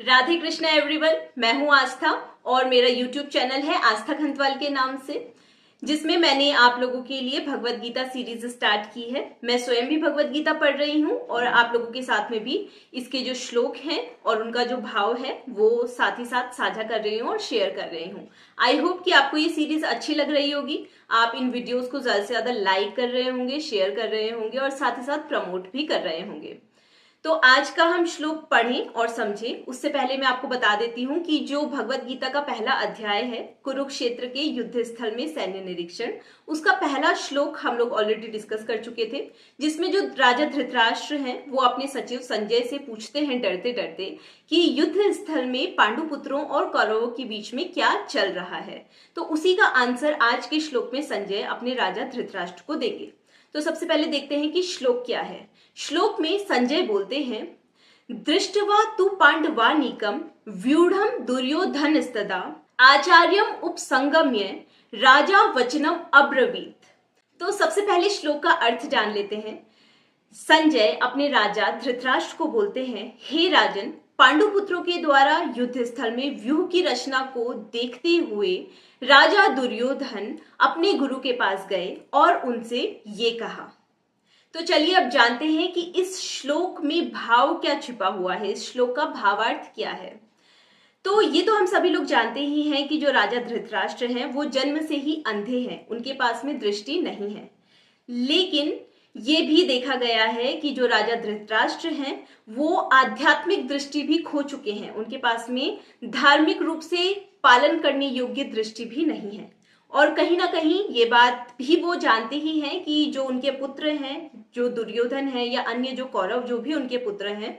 Radhe Krishna everyone. मैं हूं आस्था और मेरा यूट्यूब चैनल है आस्था खंतवाल के नाम से, जिसमें मैंने आप लोगों के लिए भगवत गीता सीरीज स्टार्ट की है। मैं स्वयं भी भगवत गीता पढ़ रही हूं और आप लोगों के साथ में भी इसके जो श्लोक हैं और उनका जो भाव है वो साथ ही साथ साझा कर रही हूं और शेयर कर रही हूं। आई होप कि आपको ये सीरीज अच्छी लग रही होगी। आप इन वीडियोस को ज्यादा से ज्यादा लाइक कर रहे होंगे, शेयर कर रहे होंगे और साथ ही साथ प्रमोट भी कर रहे होंगे। तो आज का हम श्लोक पढ़ें और समझें उससे पहले मैं आपको बता देती हूं कि जो भगवत गीता का पहला अध्याय है, कुरुक्षेत्र के युद्ध स्थल में सैन्य निरीक्षण, उसका पहला श्लोक हम लोग ऑलरेडी डिस्कस कर चुके थे, जिसमें जो राजा धृतराष्ट्र हैं वो अपने सचिव संजय से पूछते हैं डरते डरते कि युद्ध स्थल में पांडु पुत्रों और कौरवों के बीच में क्या चल रहा है। तो उसी का आंसर आज के श्लोक में संजय अपने राजा धृतराष्ट्र को देंगे। तो सबसे पहले देखते हैं कि श्लोक क्या है। श्लोक में संजय बोलते हैं, दृष्टवा तु पांडवानीकम व्यूढ़म दुर्योधन स्तदा आचार्यम उपसंगम्य राजा वचनम अब्रवीत। तो सबसे पहले श्लोक का अर्थ जान लेते हैं। संजय अपने राजा धृतराष्ट्र को बोलते हैं, हे राजन, पांडुपुत्रों के द्वारा युद्ध स्थल में व्यूह की रचना को देखते हुए राजा दुर्योधन अपने गुरु के पास गए और उनसे ये कहा। तो चलिए अब जानते हैं कि इस श्लोक में भाव क्या छिपा हुआ है, इस श्लोक का भावार्थ क्या है। तो ये तो हम सभी लोग जानते ही हैं कि जो राजा धृतराष्ट्र हैं वो जन्म से ही अंधे हैं, उनके पास में दृष्टि नहीं है। लेकिन ये भी देखा गया है कि जो राजा धृतराष्ट्र हैं वो आध्यात्मिक दृष्टि भी खो चुके हैं, उनके पास में धार्मिक रूप से पालन करने योग्य दृष्टि भी नहीं है। और कहीं ना कहीं ये बात भी वो जानते ही हैं कि जो उनके पुत्र हैं, जो दुर्योधन है या अन्य जो कौरव जो भी उनके पुत्र हैं,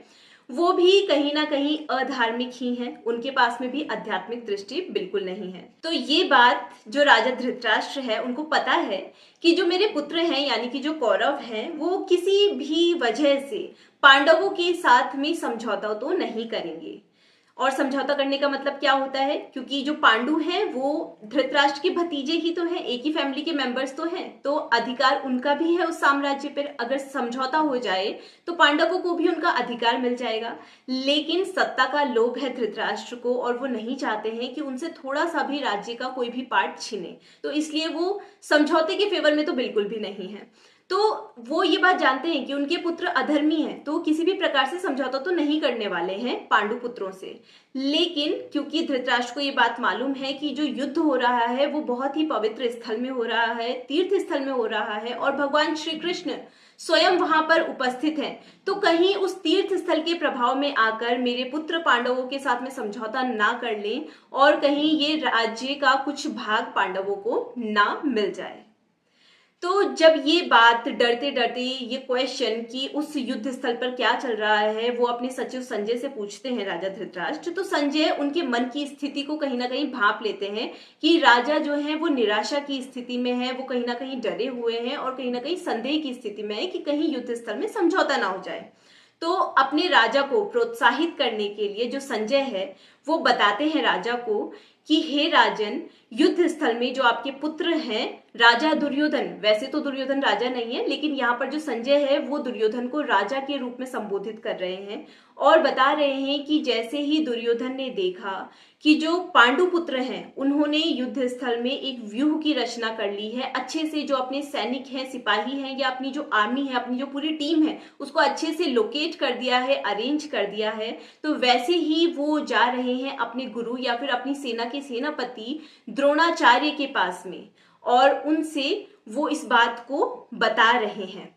वो भी कहीं ना कहीं अधार्मिक ही हैं, उनके पास में भी आध्यात्मिक दृष्टि बिल्कुल नहीं है। तो ये बात जो राजा धृतराष्ट्र है उनको पता है कि जो मेरे पुत्र हैं यानी कि जो कौरव हैं वो किसी भी वजह से पांडवों के साथ में समझौता तो नहीं करेंगे। और समझौता करने का मतलब क्या होता है, क्योंकि जो पांडु हैं वो धृतराष्ट्र के भतीजे ही तो हैं, एक ही फैमिली के मेंबर्स तो हैं, तो अधिकार उनका भी है उस साम्राज्य पर। अगर समझौता हो जाए तो पांडवों को भी उनका अधिकार मिल जाएगा। लेकिन सत्ता का लोभ है धृतराष्ट्र को और वो नहीं चाहते हैं कि उनसे थोड़ा सा भी राज्य का कोई भी पार्ट छीने, तो इसलिए वो समझौते के फेवर में तो बिल्कुल भी नहीं है। तो वो ये बात जानते हैं कि उनके पुत्र अधर्मी हैं, तो किसी भी प्रकार से समझौता तो नहीं करने वाले हैं पांडु पुत्रों से। लेकिन क्योंकि धृतराष्ट्र को ये बात मालूम है कि जो युद्ध हो रहा है वो बहुत ही पवित्र स्थल में हो रहा है, तीर्थ स्थल में हो रहा है और भगवान श्री कृष्ण स्वयं वहां पर उपस्थित हैं, तो कहीं उस तीर्थ स्थल के प्रभाव में आकर मेरे पुत्र पांडवों के साथ में समझौता ना कर लें और कहीं ये राज्य का कुछ भाग पांडवों को ना मिल जाए। तो जब ये बात डरते डरते ये क्वेश्चन कि उस युद्ध स्थल पर क्या चल रहा है वो अपने सचिव संजय से पूछते हैं राजा धृतराष्ट्र, तो संजय उनके मन की स्थिति को कहीं ना कहीं भांप लेते हैं कि राजा जो है वो निराशा की स्थिति में है, वो कहीं ना कहीं डरे हुए हैं और कहीं ना कहीं संदेह की स्थिति में है कि कहीं युद्ध स्थल में समझौता ना हो जाए। तो अपने राजा को प्रोत्साहित करने के लिए जो संजय है वो बताते हैं राजा को कि हे राजन, युद्ध स्थल में जो आपके पुत्र हैं राजा दुर्योधन, वैसे तो दुर्योधन राजा नहीं है लेकिन यहाँ पर जो संजय है वो दुर्योधन को राजा के रूप में संबोधित कर रहे हैं और बता रहे हैं कि जैसे ही दुर्योधन ने देखा कि जो पांडु पुत्र हैं उन्होंने युद्ध स्थल में एक व्यूह की रचना कर ली है, अच्छे से जो अपने सैनिक हैं, सिपाही हैं या अपनी जो आर्मी है, अपनी जो पूरी टीम है उसको अच्छे से लोकेट कर दिया है, अरेंज कर दिया है, तो वैसे ही वो जा रहे हैं अपने गुरु या फिर अपनी सेना के सेनापति द्रोणाचार्य के पास में और उनसे वो इस बात को बता रहे हैं।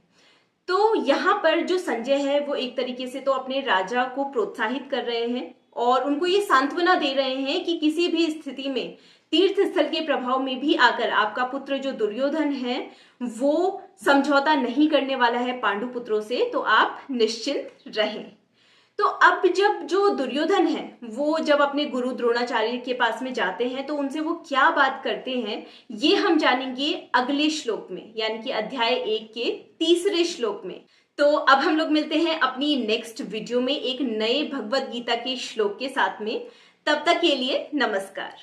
तो यहाँ पर जो संजय है वो एक तरीके से तो अपने राजा को प्रोत्साहित कर रहे हैं और उनको ये सांत्वना दे रहे हैं कि किसी भी स्थिति में तीर्थ स्थल के प्रभाव में भी आकर आपका पुत्र जो दुर्योधन है वो समझौता नहीं करने वाला है पांडु पुत्रों से, तो आप निश्चिंत रहें। तो अब जब जो दुर्योधन है वो जब अपने गुरु द्रोणाचार्य के पास में जाते हैं तो उनसे वो क्या बात करते हैं ये हम जानेंगे अगले श्लोक में, यानी कि अध्याय 1 के तीसरे श्लोक में। तो अब हम लोग मिलते हैं अपनी नेक्स्ट वीडियो में एक नए भगवत गीता के श्लोक के साथ में। तब तक के लिए नमस्कार।